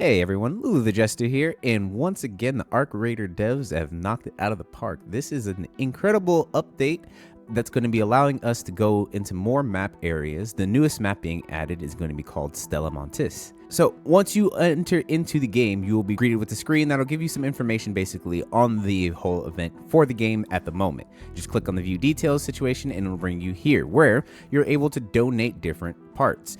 Hey everyone, Lulu the Jester here, and once again the Arc Raider devs have knocked it out of the park. This is an incredible update that's going to be allowing us to go into more map areas. The newest map being added is going to be called Stella Montis. So once you enter into the game, you will be greeted with a screen that'll give you some information basically on the whole event for the game at the moment. Just click on the view details situation and it'll bring you here where you're able to donate different parts,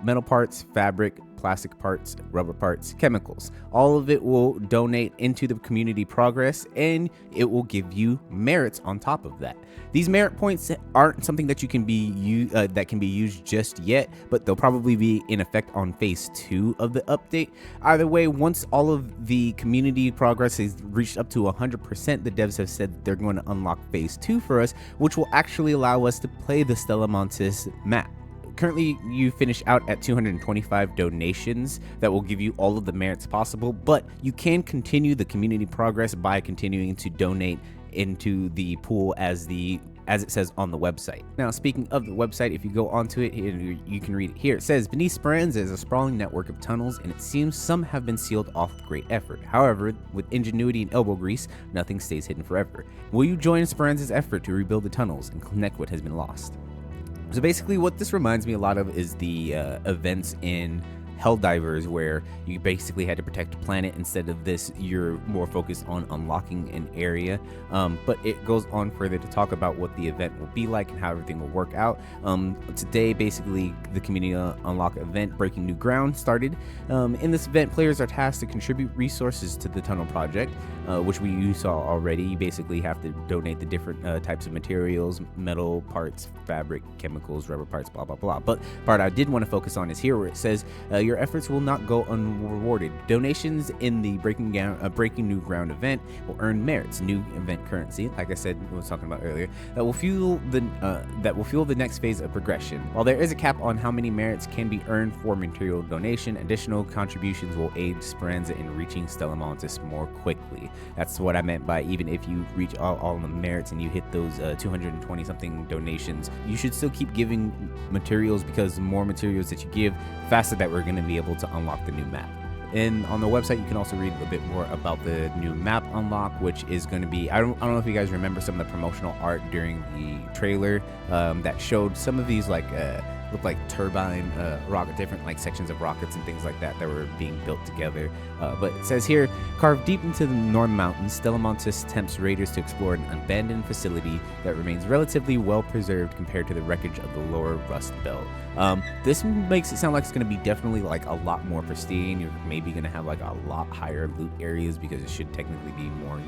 metal parts, fabric, plastic parts, rubber parts, chemicals. All of it will donate into the community progress and it will give you merits on top of that. These merit points aren't something that can be used just yet, but they'll probably be in effect on phase 2 of the update. Either way, once all of the community progress has reached up to 100%, the devs have said that they're going to unlock phase 2 for us, which will actually allow us to play the Stella Montis map. Currently, you finish out at 225 donations that will give you all of the merits possible, but you can continue the community progress by continuing to donate into the pool as it says on the website. Now, speaking of the website, if you go onto it, you can read it here. It says, beneath Speranza is a sprawling network of tunnels, and it seems some have been sealed off with great effort. However, with ingenuity and elbow grease, nothing stays hidden forever. Will you join Speranza's effort to rebuild the tunnels and connect what has been lost? So basically what this reminds me a lot of is the events in Helldivers, where you basically had to protect a planet. Instead of this, you're more focused on unlocking an area, but it goes on further to talk about what the event will be like and how everything will work out. Today, basically, the community unlock event Breaking New Ground started. In this event, players are tasked to contribute resources to the tunnel project, which you saw already. You basically have to donate the different types of materials, metal parts, fabric, chemicals, rubber parts, blah blah blah. But the part I did want to focus on is here, where it says your efforts will not go unrewarded. Donations in the Breaking New Ground event will earn merits, new event currency, like I said, I was talking about earlier, that will fuel the next phase of progression. While there is a cap on how many merits can be earned for material donation, additional contributions will aid Speranza in reaching Stella Montis more quickly. That's what I meant by even if you reach all the merits and you hit those 220 something donations, you should still keep giving materials, because the more materials that you give, faster that we're going to be able to unlock the new map. And on the website, you can also read a bit more about the new map unlock, which is going to be, I don't know if you guys remember some of the promotional art during the trailer that showed some of these look like turbine rocket, different like sections of rockets and things like that were being built together. But it says here, carved deep into the Northern Mountains, Stella Montis tempts raiders to explore an abandoned facility that remains relatively well preserved compared to the wreckage of the lower Rust Belt. This makes it sound like it's going to be definitely like a lot more pristine. You're maybe going to have like a lot higher loot areas, because it should technically be more,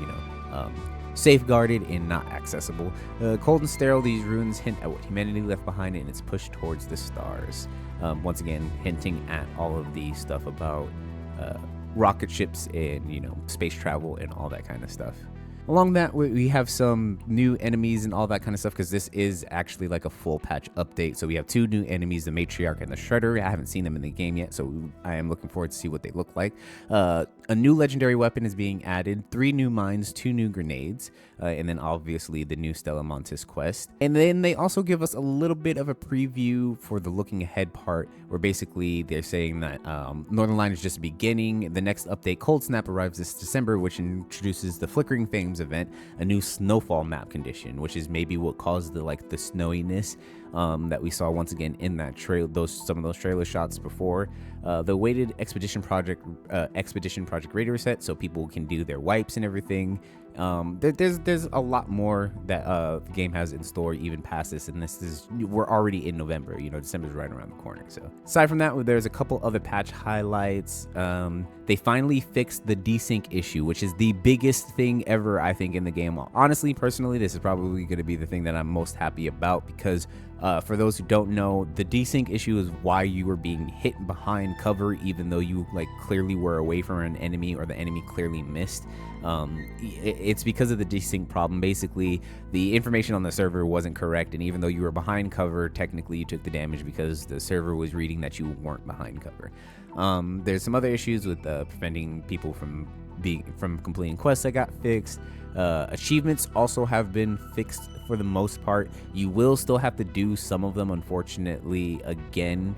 safeguarded and not accessible. Cold and sterile, these ruins hint at what humanity left behind in its push towards the stars. Once again, hinting at all of the stuff about rocket ships and, space travel and all that kind of stuff. Along that, we have some new enemies and all that kind of stuff, because this is actually like a full patch update. So we have 2 new enemies, the Matriarch and the Shredder. I haven't seen them in the game yet, so I am looking forward to see what they look like. A new legendary weapon is being added, 3 new mines, 2 new grenades, and then obviously the new Stella Montis quest. And then they also give us a little bit of a preview for the looking ahead part, where basically they're saying that Northern Line is just beginning. The next update, Cold Snap, arrives this December, which introduces the Flickering Flames event, a new snowfall map condition, which is maybe what caused the snowiness that we saw once again in that some of those trailer shots before. The weighted expedition project raider set, so people can do their wipes and everything. There's a lot more that the game has in store even past this, and we're already in November. December's right around the corner. So aside from that, there's a couple other patch highlights. They finally fixed the desync issue, which is the biggest thing ever, I think, in the game. Honestly, personally, this is probably going to be the thing that I'm most happy about, because for those who don't know, the desync issue is why you were being hit behind cover, even though you clearly were away from an enemy, or the enemy clearly missed. It's because of the desync problem. Basically, the information on the server wasn't correct, and even though you were behind cover, technically you took the damage because the server was reading that you weren't behind cover. There's some other issues with preventing people from from completing quests that got fixed. Achievements also have been fixed for the most part. You will still have to do some of them, unfortunately, again,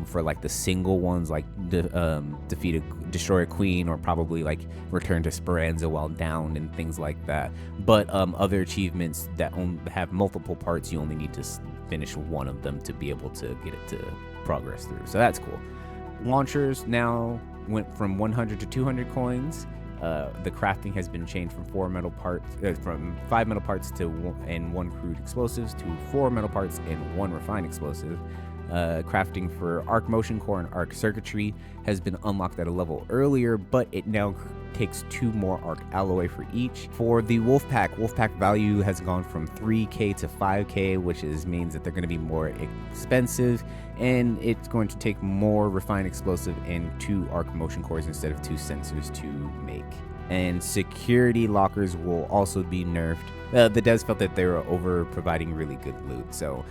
for like the single ones, like destroy a queen, or probably like return to Speranza while down and things like that. But other achievements that have multiple parts, you only need to finish one of them to be able to get it to progress through. So that's cool. Launchers now went from 100 to 200 coins. The crafting has been changed from 5 metal parts and 1 crude explosives to 4 metal parts and 1 refined explosive. Crafting for arc motion core and arc circuitry has been unlocked at a level earlier, but it now takes 2 more arc alloy for each. For the wolfpack value has gone from 3k to 5k, which means that they're going to be more expensive, and it's going to take more refined explosive and 2 arc motion cores instead of 2 sensors to make. And security lockers will also be nerfed. The devs felt that they were over providing really good loot, so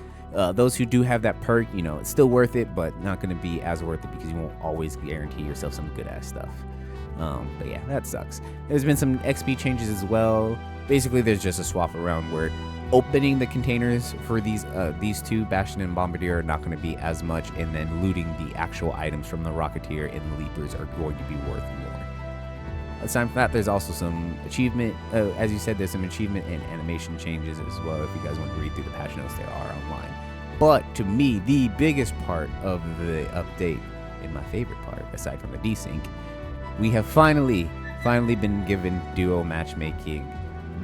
those who do have that perk, it's still worth it, but not going to be as worth it because you won't always guarantee yourself some good ass stuff. But yeah, that sucks. There's been some XP changes as well. Basically, there's just a swap around where opening the containers for these 2, Bastion and Bombardier, are not going to be as much, and then looting the actual items from the Rocketeer and the Leapers are going to be worth more. Aside from that, there's also some achievement, as you said, there's some achievement and animation changes as well. If you guys want to read through the patch notes, they are online. But to me, the biggest part of the update, and my favorite part, aside from the desync, we have finally been given duo matchmaking.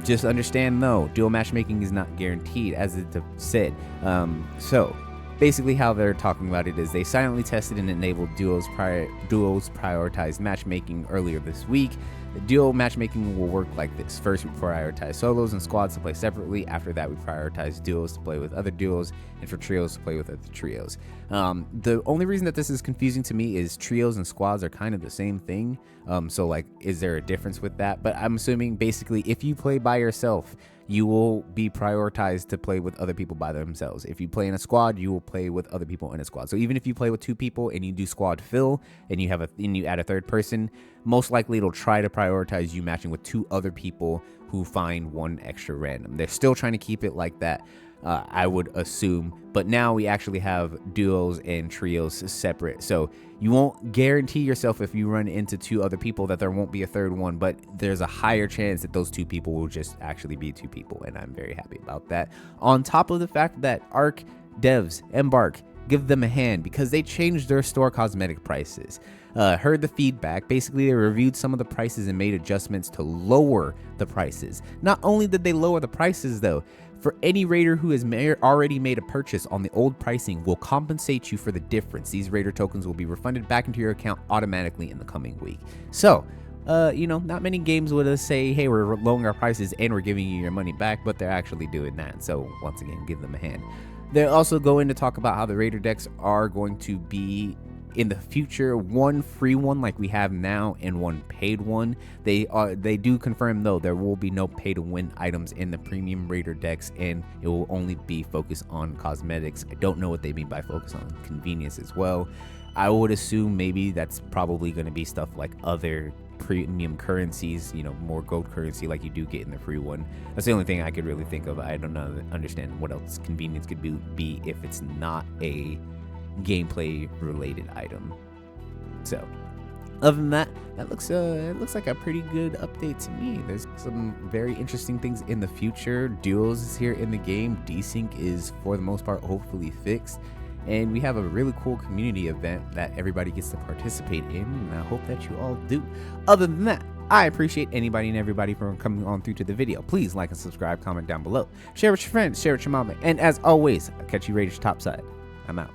Just understand though, duo matchmaking is not guaranteed, as it said. So basically how they're talking about it is they silently tested and enabled duos prioritized matchmaking earlier this week. The duo matchmaking will work like this. First, we prioritize solos and squads to play separately. After that, we prioritize duos to play with other duos, and for trios to play with other trios. The only reason that this is confusing to me is trios and squads are kind of the same thing. So like, is there a difference with that? But I'm assuming basically if you play by yourself, you will be prioritized to play with other people by themselves. If you play in a squad, you will play with other people in a squad. So even if you play with 2 people and you do squad fill and you add a third person, most likely it'll try to prioritize you matching with 2 other people who find 1 extra random. They're still trying to keep it like that, I would assume, but now we actually have duos and trios separate. So you won't guarantee yourself if you run into 2 other people that there won't be a third one, but there's a higher chance that those 2 people will just actually be 2 people, and I'm very happy about that. On top of the fact that Arc devs, Embark, give them a hand because they changed their store cosmetic prices. Heard the feedback. Basically, they reviewed some of the prices and made adjustments to lower the prices. Not only did they lower the prices though, for any raider who has already made a purchase on the old pricing, will compensate you for the difference. These raider tokens will be refunded back into your account automatically in the coming week. So, not many games would say, hey, we're lowering our prices and we're giving you your money back, but they're actually doing that. So once again, give them a hand. They also go in to talk about how the raider decks are going to be in the future, 1 free one like we have now and 1 paid one. They do confirm though there will be no pay to win items in the premium raider decks, and it will only be focused on cosmetics. I don't know what they mean by focus on convenience as well. I would assume maybe that's probably going to be stuff like other premium currencies, more gold currency like you do get in the free one. That's the only thing I could really think of. I don't understand what else convenience could be if it's not a gameplay related item. So other than that, it looks like a pretty good update to me. There's some very interesting things in the future. Duos is here in the game. Desync is for the most part hopefully fixed, and we have a really cool community event that everybody gets to participate in, and I hope that you all do. Other than that, I appreciate anybody and everybody for coming on through to the video. Please like and subscribe, comment down below, share with your friends, share with your mama, and as always, I'll catch you Raiders topside. I'm out.